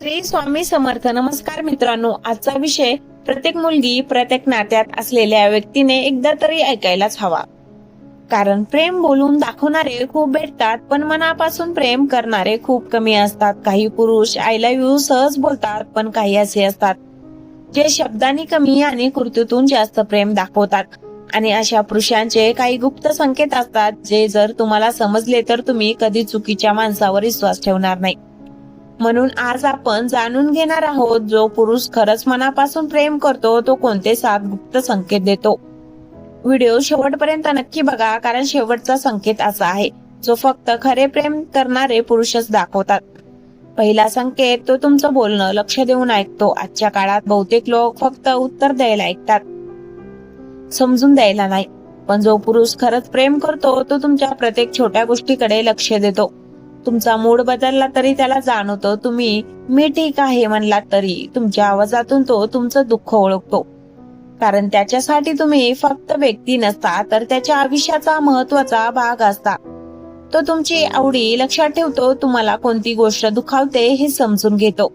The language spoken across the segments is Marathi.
श्री स्वामी समर्थ. नमस्कार मित्रांनो, आजचा विषय प्रत्येक मुलगी प्रत्येक नात्यात असलेल्या व्यक्तीने एकदा तरी ऐकायलाच हवा. कारण प्रेम बोलून दाखवणारे खूप भेटतात, पण मनापासून प्रेम करणारे खूप कमी असतात. काही पुरुष आय लव्ह यू सहज बोलतात, पण काही असे असतात जे शब्दांनी कमी आणि कृतीतून जास्त प्रेम दाखवतात. आणि अशा पुरुषांचे काही गुप्त संकेत असतात जे जर तुम्हाला समजले तर तुम्ही कधी चुकीच्या माणसावर विश्वास ठेवणार नाही. म्हणून आज आपण जाणून घेणार आहोत, जो पुरुष खरंच मनापासून प्रेम करतो तो कोणते 7 गुप्त संकेत देतो. व्हिडिओ शेवटपर्यंत नक्की बघा, कारण शेवटचा संकेत असा आहे जो फक्त खरे प्रेम करणारे पुरुषच दाखवतात. पहिला संकेत, तो तुमचं बोलणं लक्ष देऊन ऐकतो. आजच्या काळात बहुतेक लोक फक्त उत्तर द्यायला ऐकतात, समजून द्यायला नाही. पण जो पुरुष खरंच प्रेम करतो तो तुमच्या प्रत्येक छोट्या गोष्टीकडे लक्ष देतो. तुमचा मूड बदलला तरी त्याला जाणवतं. तुम्ही मी ठीक आहे म्हणलात तरी तुमच्या आवाजातून तो तुमचं दुःख ओळखतो. कारण त्याच्यासाठी तुम्ही फक्त व्यक्ती नसता, तर त्याच्या आयुष्याचा महत्वाचा भाग असता. तो तुमची आवडी लक्षात ठेवतो, तुम्हाला कोणती गोष्ट दुखावते हे समजून घेतो,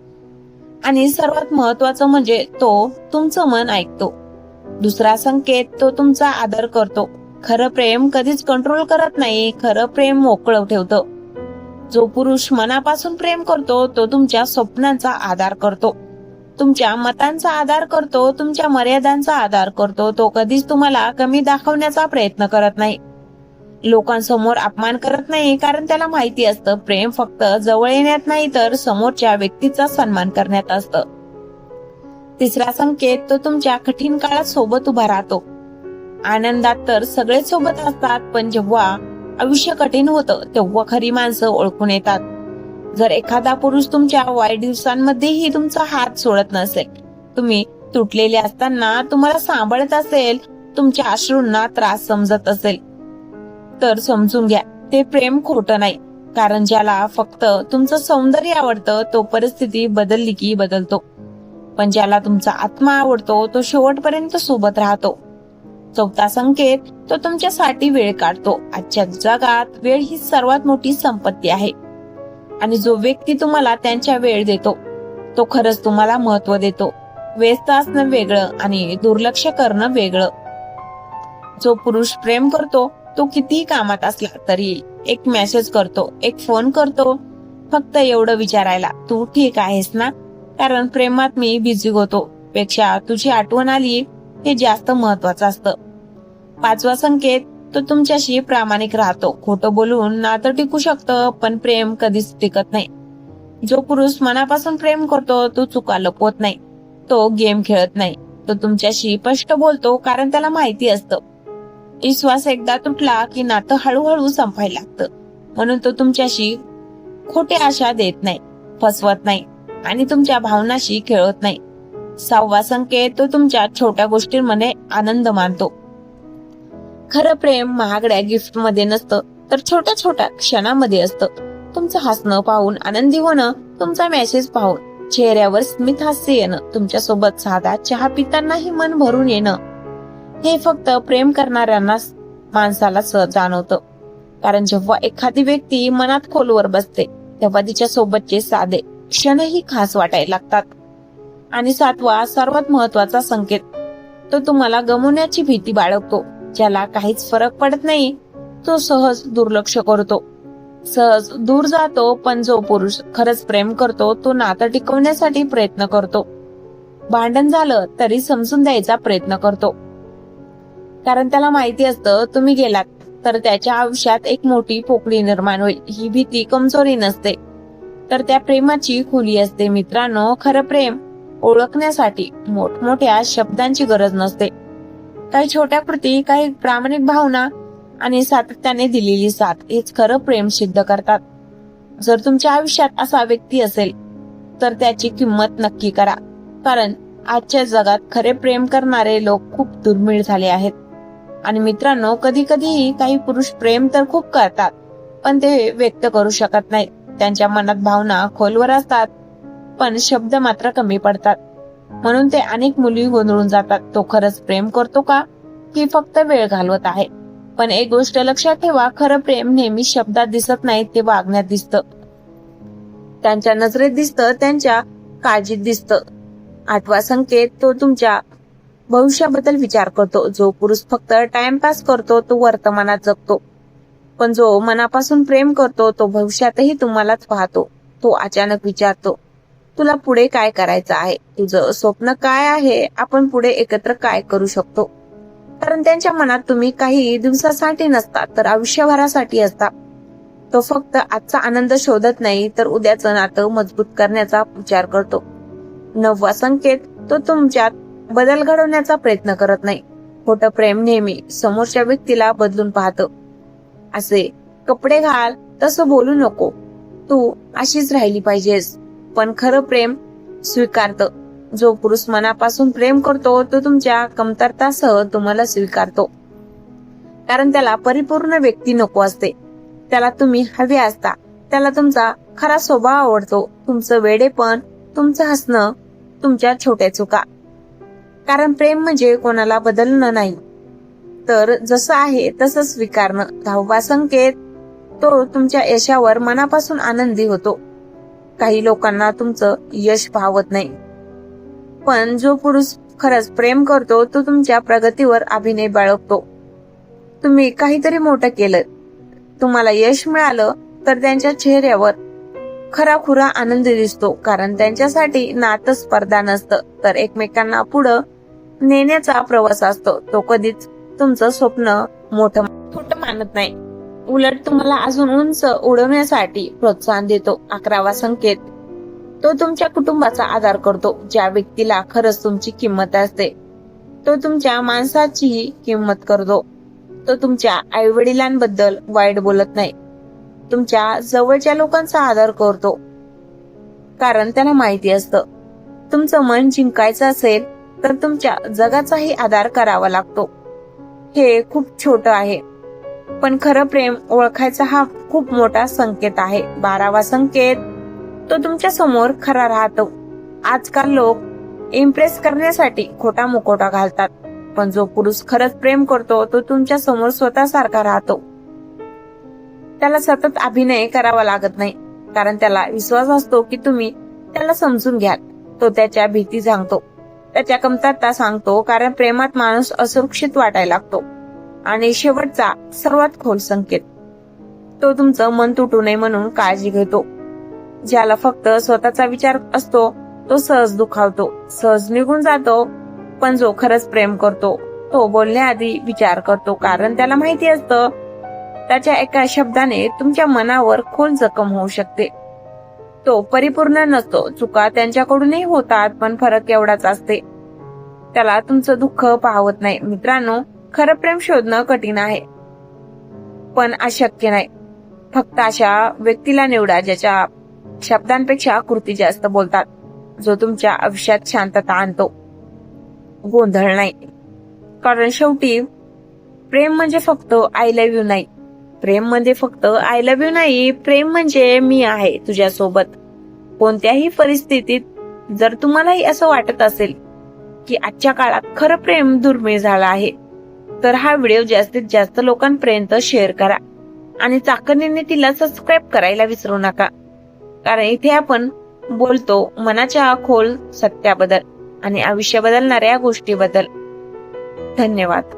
आणि सर्वात महत्वाचं म्हणजे तो तुमचं मन ऐकतो. दुसरा संकेत, तो तुमचा आदर करतो. खरं प्रेम कधीच कंट्रोल करत नाही, खरं प्रेम मोकळं ठेवतं. जो पुरुष मनापासून प्रेम करतो तो तुमच्या स्वप्नांचा आधार करतो, तुमच्या मतांचा आधार करतो, तुमच्या मर्यादांचा आधार करतो. तो कधीच तुम्हाला कमी दाखवण्याचा प्रयत्न करत नाही, लोकांसमोर अपमान करत नाही, कारण त्याला माहिती असतं प्रेम फक्त जवळ येण्यात नाही तर समोरच्या व्यक्तीचा सन्मान करण्यात असतं. तिसरा संकेत, तो तुमच्या कठीण काळात सोबत उभा राहतो. आनंदात तर सगळेच सोबत असतात, पण जेव्हा आयुष्य कठीण होतं तेव्हा खरी माणसं ओळखून येतात. जर एखादा पुरुष तुमच्या वाईट दिवसांमध्येही तुमचा हात सोडत नसेल, तुम्ही तुटलेले असताना तुम्हाला सांभाळत असेल, तुमच्या अश्रूंना त्रास समजत असेल, तर समजून घ्या ते प्रेम खोटं नाही. कारण ज्याला फक्त तुमचं सौंदर्य आवडतं तो परिस्थिती बदलली की बदलतो, पण ज्याला तुमचा आत्मा आवडतो तो शेवटपर्यंत सोबत राहतो. चौथा संकेत, तो तुमच्यासाठी वेळ काढतो. आजच्या जगात वेळ ही सर्वात मोठी संपत्ती आहे, आणि जो व्यक्ती तुम्हाला त्यांच्या वेळ देतो तो खरंच तुम्हाला महत्व देतो. व्यस्त असणं वेगळं आणि दुर्लक्ष करणं वेगळं. जो पुरुष प्रेम करतो तो कितीही कामात असला तरी एक मेसेज करतो, एक फोन करतो, फक्त एवढं विचारायला तू ठीक आहेस ना. कारण प्रेमात मी बिझी होतो पेक्षा तुझी आठवण आली हे जास्त महत्वाचं असतं. पाचवा संकेत, तो तुमच्याशी प्रामाणिक राहतो. खोटं बोलून नातं टिकू शकतं, पण प्रेम कधीच टिकत नाही. जो पुरुष मनापासून प्रेम करतो तो चुका लपवत नाही, तो गेम खेळत नाही, तो तुमच्याशी स्पष्ट बोलतो, कारण त्याला माहिती असतं विश्वास एकदा तुटला की नातं हळूहळू संपायला लागतं. म्हणून तो तुमच्याशी खोटे आशा देत नाही, फसवत नाही, आणि तुमच्या भावनाशी खेळत नाही. सहावा संकेत, तो तुमच्या छोट्या गोष्टींमध्ये आनंद मानतो. खरं प्रेम महागड्या गिफ्ट मध्ये नसतं, तर छोट्या छोट्या क्षणामध्ये असतं. तुमचं हसणं पाहून आनंदी होणं, तुमचा मेसेज पाहून चेहऱ्यावर स्मित हास्य येणं, तुमच्या सोबत साधा चहा पितानाही मन भरून येणं, हे फक्त प्रेम करणाऱ्यांना माणसाला सहज जाणवतं. कारण जेव्हा एखादी व्यक्ती मनात खोलवर बसते तेव्हा तिच्या सोबतचे साधे क्षणही खास वाटायला लागतात. आणि सातवा सर्वात महत्वाचा संकेत, तो तुम्हाला गमवण्याची भीती बाळगतो. ज्याला काहीच फरक पडत नाही तो सहज दुर्लक्ष करतो, सहज दूर जातो. पण जो पुरुष खरंच प्रेम करतो तो नातं टिकवण्यासाठी प्रयत्न करतो. भांडण झालं तरी समजून द्यायचा प्रयत्न करतो, कारण त्याला माहिती असतं तुम्ही गेलात तर त्याच्या आयुष्यात एक मोठी पोकळी निर्माण होईल. ही भीती कमजोरी नसते, तर त्या प्रेमाची खुली असते. मित्रांनो, खरं प्रेम ओळखण्यासाठी मोठमोठ्या शब्दांची गरज नसते. काही छोट्या कृती, काही प्रामाणिक भावना आणि सातत्याने दिलेली साथ हेच खरं प्रेम सिद्ध करतात. जर तुमच्या आयुष्यात असा व्यक्ती असेल तर त्याची किंमत नक्की करा, कारण आजच्या जगात खरे प्रेम करणारे लोक खूप दुर्मिळ झाले आहेत. आणि मित्रांनो, कधी कधी काही पुरुष प्रेम तर खूप करतात, पण ते व्यक्त करू शकत नाही. त्यांच्या मनात भावना खोलवर असतात, पण शब्द मात्र कमी पडतात. म्हणून ते अनेक मुली गोंधळून जातात. तो खरंच प्रेम करतो का, की फक्त वेळ घालवत आहे? पण एक गोष्ट लक्षात ठेवा, खरं प्रेम नेहमी शब्दात दिसत नाही, ते वागण्यात दिसतं. त्यांच्या नजरेत दिसतं, त्यांच्या काळजीत दिसतं. 8वा संकेत, तो तुमच्या भविष्याबद्दल विचार करतो. जो पुरुष फक्त टाइमपास करतो तो वर्तमानात जगतो, पण जो मनापासून प्रेम करतो तो भविष्यातही तुम्हालाच पाहतो. तो अचानक विचारतो, तुला पुढे काय करायचं आहे, तुझं स्वप्न काय आहे, आपण पुढे एकत्र काय करू शकतो. कारण त्यांच्या मनात तुम्ही काही दिवसासाठी नसता तर आयुष्यभरासाठी असता. तो फक्त आजचा आनंद शोधत नाही तर उद्याचं नातं मजबूत करण्याचा विचार करतो. 9वा संकेत, तो तुमच्यात बदल घडवण्याचा प्रयत्न करत नाही. खोटं प्रेम नेहमी समोरच्या व्यक्तीला बदलून पाहतं. असे कपडे घाल, तसं बोलू नको, तू अशीच राहिली पाहिजेस. पण खरं प्रेम स्वीकारतं. जो पुरुष मनापासून प्रेम करतो तो तुमच्या कमतरतासह तुम्हाला स्वीकारतो. कारण त्याला परिपूर्ण व्यक्ती नको असते, त्याला तुम्ही हवे असता. त्याला तुमचा खरा स्वभाव आवडतो, तुमचं वेडेपण, तुमचं हसणं, तुमच्या छोट्या चुका. कारण प्रेम म्हणजे कोणाला बदलणं नाही, तर जसं आहे तसं स्वीकारणं. 10वा संकेत, तो तुमच्या यशावर मनापासून आनंदी होतो. काही लोकांना तुमचं यश भावत नाही, पण जो पुरुष खरंच प्रेम करतो तो तुमच्या प्रगतीवर अभिनय बाळगतो. तुम्ही काहीतरी मोठं केलं, तुम्हाला यश मिळालं तर त्यांच्या चेहऱ्यावर खराखुरा आनंद दिसतो. कारण त्यांच्यासाठी नातं स्पर्धा नसतं तर एकमेकांना पुढं नेण्याचा प्रवास असतो. तो कधीच तुमचं स्वप्न मोठं छोटं मानत नाही, उलट तुम्हाला अजून उंच उडवण्यासाठी प्रोत्साहन देतो. 11वा संकेत, तो तुमच्या कुटुंबाचा आधार करतो. ज्या व्यक्तीला खरंच तुमची किंमत असते तो तुमच्या माणसाचीही किंमत करतो. तो तुमच्या आई वडिलांबद्दल वाईट बोलत नाही, तुमच्या जवळच्या लोकांचा आदर करतो. कारण त्याला माहिती असतं, तुमचं मन जिंकायचं असेल तर तुमच्या जगाचाही आधार करावा लागतो. हे खूप छोटं आहे, पण खरं प्रेम ओळखायचा हा खूप मोठा संकेत आहे. 12वा संकेत, तो तुमच्या समोर खरा राहतो. आजकाल लोक इम्प्रेस करण्यासाठी खोटा मुखवटा घालतात, पण जो पुरुष खरंच प्रेम करतो तो तुमच्या समोर स्वतःसारखा राहतो. त्याला सतत अभिनय करावा लागत नाही, कारण त्याला विश्वास असतो की तुम्ही त्याला समजून घ्याल. तो त्याच्या भीती सांगतो, त्याच्या कमतरता सांगतो, कारण प्रेमात माणूस असुरक्षित वाटायला लागतो. आणि शेवटचा सर्वात खोल संकेत, तो तुमचं मन तुटू नये म्हणून काळजी घेतो. ज्याला फक्त स्वतःचा विचार असतो तो सहज दुखावतो, सहज निघून जातो. पण जो खरंच प्रेम करतो तो बोलण्याआधी विचार करतो, कारण त्याला माहिती असतं त्याच्या एका शब्दाने तुमच्या मनावर खोल जखम होऊ शकते. तो परिपूर्ण नसतो, चुका त्यांच्याकडूनही होतात, पण फरक एवढाच असते, त्याला तुमचं दुःख पाहवत नाही. मित्रांनो, खरं प्रेम शोधणं कठीण आहे, पण अशक्य नाही. फक्त अशा व्यक्तीला निवडा ज्याच्या शब्दांपेक्षा कृती जास्त बोलतात, जो तुमच्या आयुष्यात शांतता आणतो, गोंधळ नाही. कारण शेवटी प्रेम म्हणजे फक्त आय लव्ह यू नाही. प्रेम म्हणजे फक्त आय लव्ह यू नाही, प्रेम म्हणजे मी आहे तुझ्यासोबत कोणत्याही परिस्थितीत. जर तुम्हालाही असं वाटत असेल की आजच्या काळात खरं प्रेम दुर्मिळ झालं आहे, तर हा व्हिडिओ जास्तीत जास्त लोकांपर्यंत शेअर करा आणि चाकरीने तिला सबस्क्राईब करायला विसरू नका. कारण इथे आपण बोलतो मनाच्या खोल सत्याबद्दल आणि आयुष्य बदलणाऱ्या गोष्टीबद्दल. धन्यवाद.